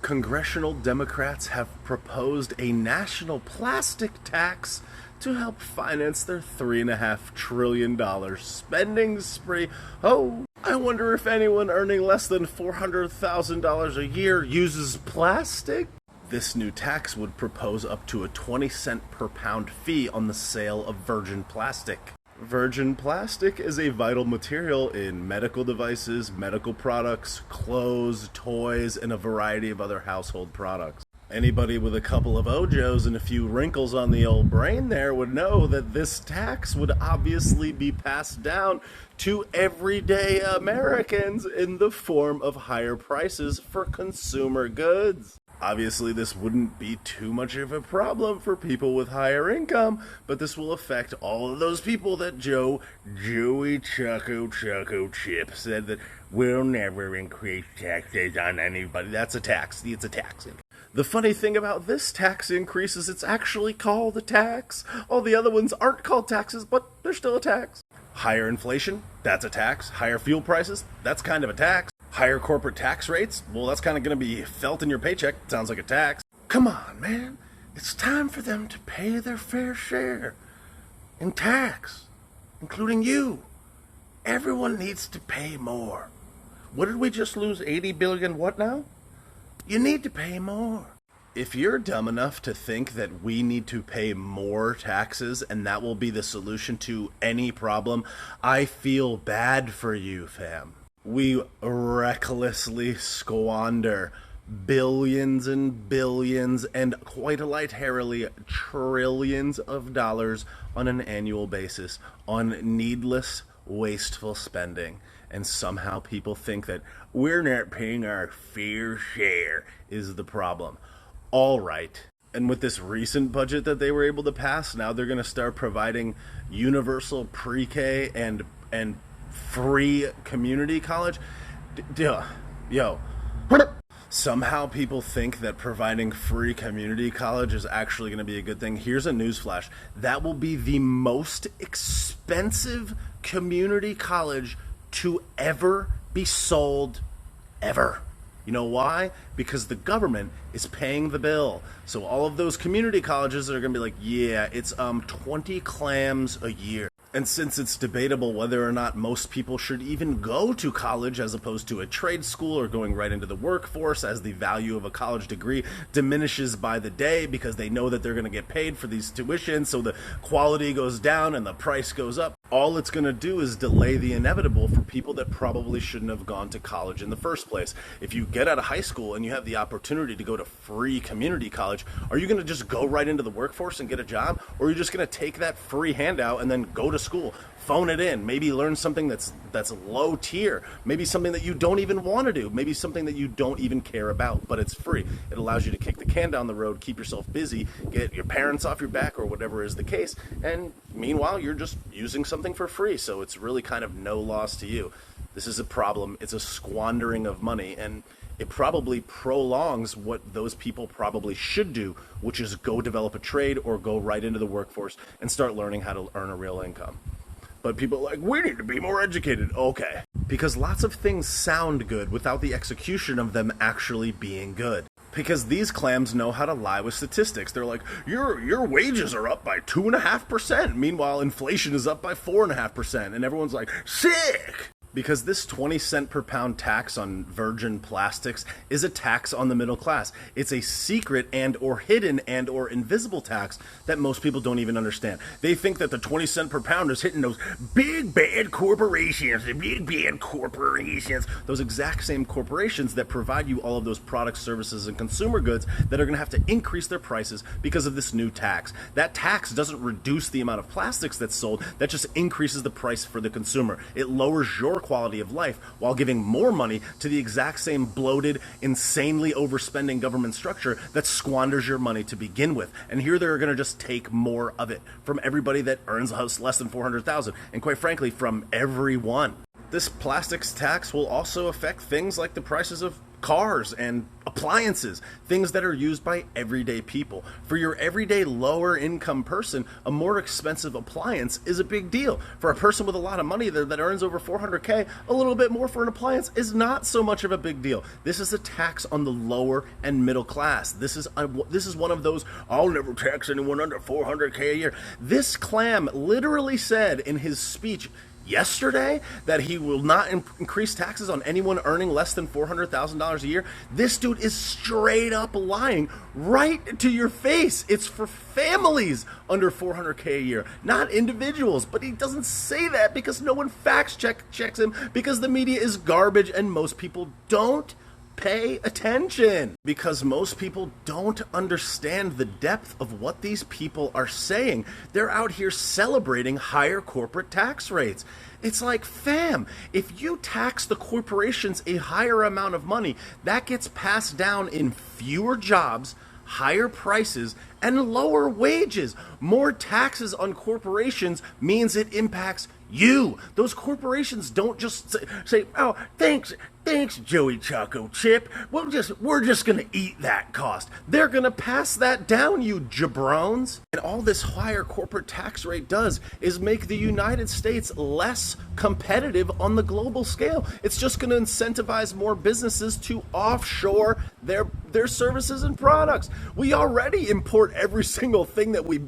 Congressional Democrats have proposed a national plastic tax to help finance their $3.5 trillion spending spree. Oh, I wonder if anyone earning less than $400,000 a year uses plastic? This new tax would propose up to a 20-cent per pound fee on the sale of virgin plastic. Virgin plastic is a vital material in medical devices, medical products, clothes, toys, and a variety of other household products. Anybody with a couple of ojos and a few wrinkles on the old brain there would know that this tax would obviously be passed down to everyday Americans in the form of higher prices for consumer goods. Obviously, this wouldn't be too much of a problem for people with higher income, but this will affect all of those people that Joey Choco Chip said that we'll never increase taxes on anybody. That's a tax. It's a tax. The funny thing about this tax increase is it's actually called a tax. All the other ones aren't called taxes, but they're still a tax. Higher inflation, that's a tax. Higher fuel prices, that's kind of a tax. Higher corporate tax rates, well, that's kind of going to be felt in your paycheck. Sounds like a tax. Come on, man. It's time for them to pay their fair share in tax, including you. Everyone needs to pay more. What did we just lose? 80 billion what now? You need to pay more. If you're dumb enough to think that we need to pay more taxes and that will be the solution to any problem, I feel bad for you, fam. We recklessly squander billions and billions and quite lightheartedly trillions of dollars on an annual basis on needless, wasteful spending. And somehow people think that we're not paying our fair share is the problem. All right. And with this recent budget that they were able to pass, now they're going to start providing universal pre-K and free community college. Somehow people think that providing free community college is actually going to be a good thing. Here's a newsflash. That will be the most expensive community college to ever be sold, ever. You know why? Because the government is paying the bill. So all of those community colleges are going to be like, yeah, it's 20 clams a year. And since it's debatable whether or not most people should even go to college as opposed to a trade school or going right into the workforce, as the value of a college degree diminishes by the day because they know that they're going to get paid for these tuitions, so the quality goes down and the price goes up, all it's going to do is delay the inevitable for people that probably shouldn't have gone to college in the first place. If you get out of high school and you have the opportunity to go to free community college, are you going to just go right into the workforce and get a job? Or are you just going to take that free handout and then go to school, phone it in, maybe learn something that's low tier, maybe something that you don't even want to do, maybe something that you don't even care about, but it's free. It allows you to kick the can down the road, keep yourself busy, get your parents off your back or whatever is the case, and meanwhile you're just using something for free, so it's really kind of no loss to you. This is a problem. It's a squandering of money, and it probably prolongs what those people probably should do, which is go develop a trade or go right into the workforce and start learning how to earn a real income. But people are like, we need to be more educated. Okay. Because lots of things sound good without the execution of them actually being good. Because these clams know how to lie with statistics. They're like, your wages are up by 2.5%. Meanwhile, inflation is up by 4.5%. And everyone's like, sick! Because this 20 cent per pound tax on virgin plastics is a tax on the middle class. It's a secret and or hidden and or invisible tax that most people don't even understand. They think that the 20 cent per pound is hitting those big bad corporations, those exact same corporations that provide you all of those products, services, and consumer goods that are going to have to increase their prices because of this new tax. That tax doesn't reduce the amount of plastics that's sold, that just increases the price for the consumer. It lowers your quality of life while giving more money to the exact same bloated, insanely overspending government structure that squanders your money to begin with. And here they're going to just take more of it from everybody that earns a house less than $400,000, and quite frankly, from everyone. This plastics tax will also affect things like the prices of cars and appliances, things that are used by everyday people. For your everyday lower income person, a more expensive appliance is a big deal. For a person with a lot of money that earns over 400K, a little bit more for an appliance is not so much of a big deal. This is a tax on the lower and middle class. This is one of those, I'll never tax anyone under 400K a year. This clam literally said in his speech yesterday that he will not increase taxes on anyone earning less than $400,000 a year. This dude is straight up lying right to your face. It's for families under 400K a year, not individuals. But he doesn't say that because no one checks him, because the media is garbage and most people don't pay attention, because most people don't understand the depth of what these people are saying. They're out here celebrating higher corporate tax rates. It's like, fam, if you tax the corporations a higher amount of money, that gets passed down in fewer jobs, higher prices, and lower wages. More taxes on corporations means it impacts you. Those corporations don't just say, oh, thanks, Joey Choco Chip. We're just gonna eat that cost. They're gonna pass that down, you jabrones. And all this higher corporate tax rate does is make the United States less competitive on the global scale. It's just gonna incentivize more businesses to offshore their services and products. We already import every single thing. We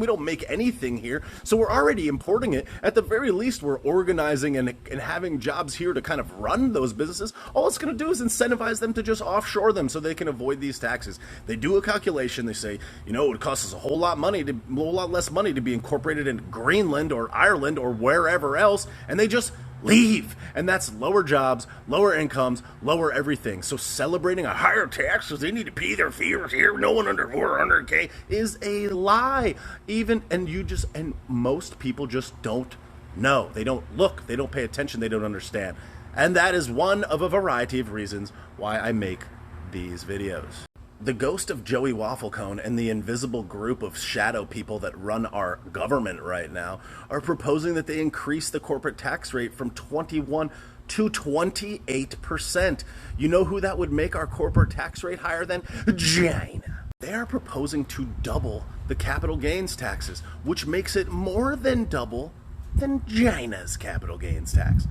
don't make anything here, so we're already importing it. At the very least, we're organizing and having jobs here to kind of run those businesses. All it's going to do is incentivize them to just offshore them so they can avoid these taxes. They do a calculation. They say, it would cost us a whole lot less money to be incorporated in Greenland or Ireland or wherever else, and they just leave. And that's lower jobs, lower incomes, lower everything. So celebrating a higher tax because they need to pay their fees here, no one under 400K, is a lie. And most people just don't know. They don't look, they don't pay attention, they don't understand. And that is one of a variety of reasons why I make these videos. The ghost of Joey Wafflecone and the invisible group of shadow people that run our government right now are proposing that they increase the corporate tax rate from 21 to 28%. You know who that would make our corporate tax rate higher than? China. They are proposing to double the capital gains taxes, which makes it more than double than China's capital gains tax.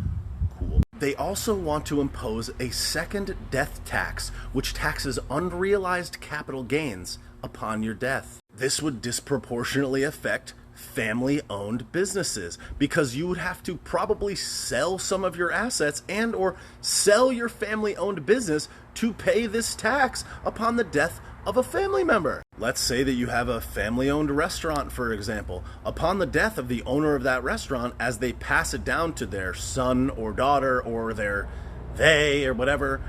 Cool. They also want to impose a second death tax, which taxes unrealized capital gains upon your death. This would disproportionately affect family-owned businesses because you would have to probably sell some of your assets and or sell your family-owned business to pay this tax upon the death of a family member. Let's say that you have a family-owned restaurant, for example. Upon the death of the owner of that restaurant, as they pass it down to their son or daughter or they or whatever,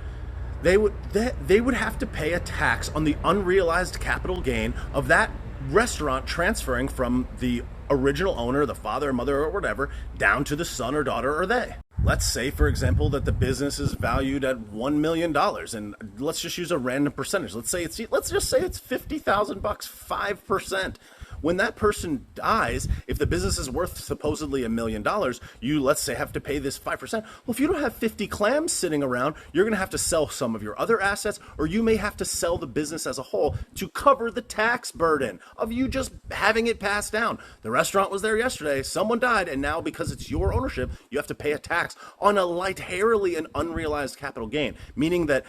they would have to pay a tax on the unrealized capital gain of that restaurant transferring from the original owner, the father or mother or whatever, down to the son or daughter or they. Let's say, for example, that the business is valued at $1 million, and let's just use a random percentage. Let's just say it's $50,000, 5%. When that person dies, if the business is worth supposedly $1 million, you, let's say, have to pay this 5%. Well, if you don't have 50 clams sitting around, you're going to have to sell some of your other assets, or you may have to sell the business as a whole to cover the tax burden of you just having it passed down. The restaurant was there yesterday, someone died, and now because it's your ownership, you have to pay a tax on a lightheartedly an unrealized capital gain, meaning that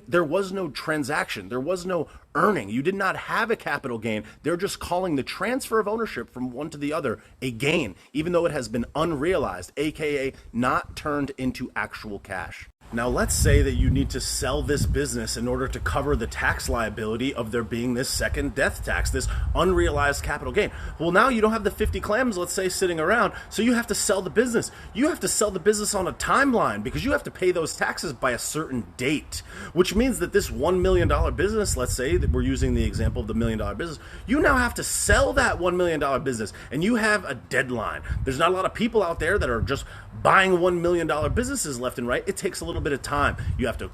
there was no transaction, there was no earning. You did not have a capital gain. They're just calling the transfer of ownership from one to the other a gain, even though it has been unrealized, aka not turned into actual cash. Now, let's say that you need to sell this business in order to cover the tax liability of there being this second death tax, this unrealized capital gain. Well, now you don't have the 50 clams, let's say, sitting around, so you have to sell the business. You have to sell the business on a timeline because you have to pay those taxes by a certain date, which means that this $1 million business, let's say that we're using the example of the $1 million business, you now have to sell that $1 million business and you have a deadline. There's not a lot of people out there that are just buying $1 million businesses left and right. It takes a little bit of time. You have to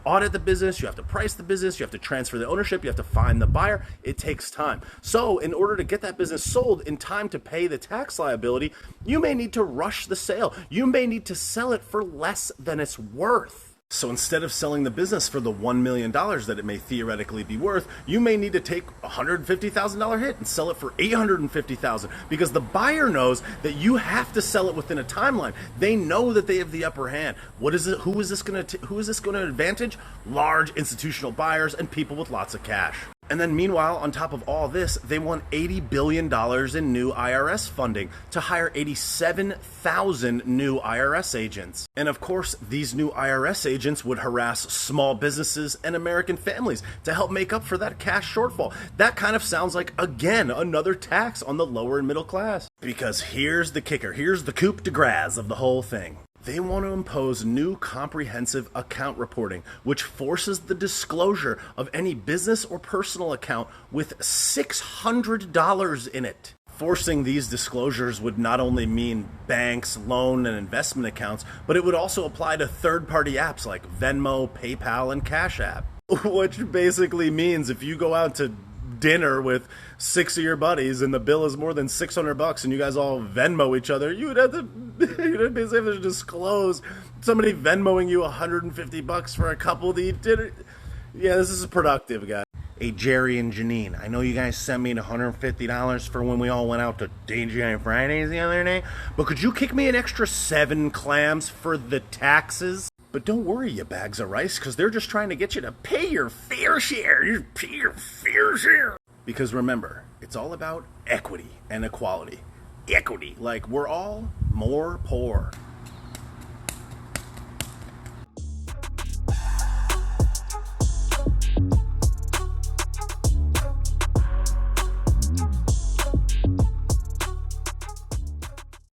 audit the business, you have to price the business, you have to transfer the ownership, you have to find the buyer. It takes time. So in order to get that business sold in time to pay the tax liability, you may need to rush the sale. You may need to sell it for less than it's worth. So instead of selling the business for the $1 million that it may theoretically be worth, you may need to take a $150,000 hit and sell it for $850,000 because the buyer knows that you have to sell it within a timeline. They know that they have the upper hand. What is it? Who is this going to advantage? Large institutional buyers and people with lots of cash. And then meanwhile, on top of all this, they want $80 billion in new IRS funding to hire 87,000 new IRS agents. And of course, these new IRS agents would harass small businesses and American families to help make up for that cash shortfall. That kind of sounds like, again, another tax on the lower and middle class. Because here's the kicker, here's the coup de grace of the whole thing. They want to impose new comprehensive account reporting, which forces the disclosure of any business or personal account with $600 in it. Forcing these disclosures would not only mean banks, loan, and investment accounts, but it would also apply to third-party apps like Venmo, PayPal, and Cash App. Which basically means if you go out to dinner with 6 of your buddies and the bill is more than $600 and you guys all Venmo each other, you'd basically have to disclose somebody Venmoing you $150 for a couple to eat dinner. Yeah, this is productive, guys. Hey, Jerry and Janine, I know you guys sent me $150 for when we all went out to TGI Fridays the other day, but could you kick me an extra 7 clams for the taxes? But don't worry, you bags of rice, because they're just trying to get you to pay your fair share. You pay your fair share. Because remember, it's all about equity and equality. Equity, like we're all more poor.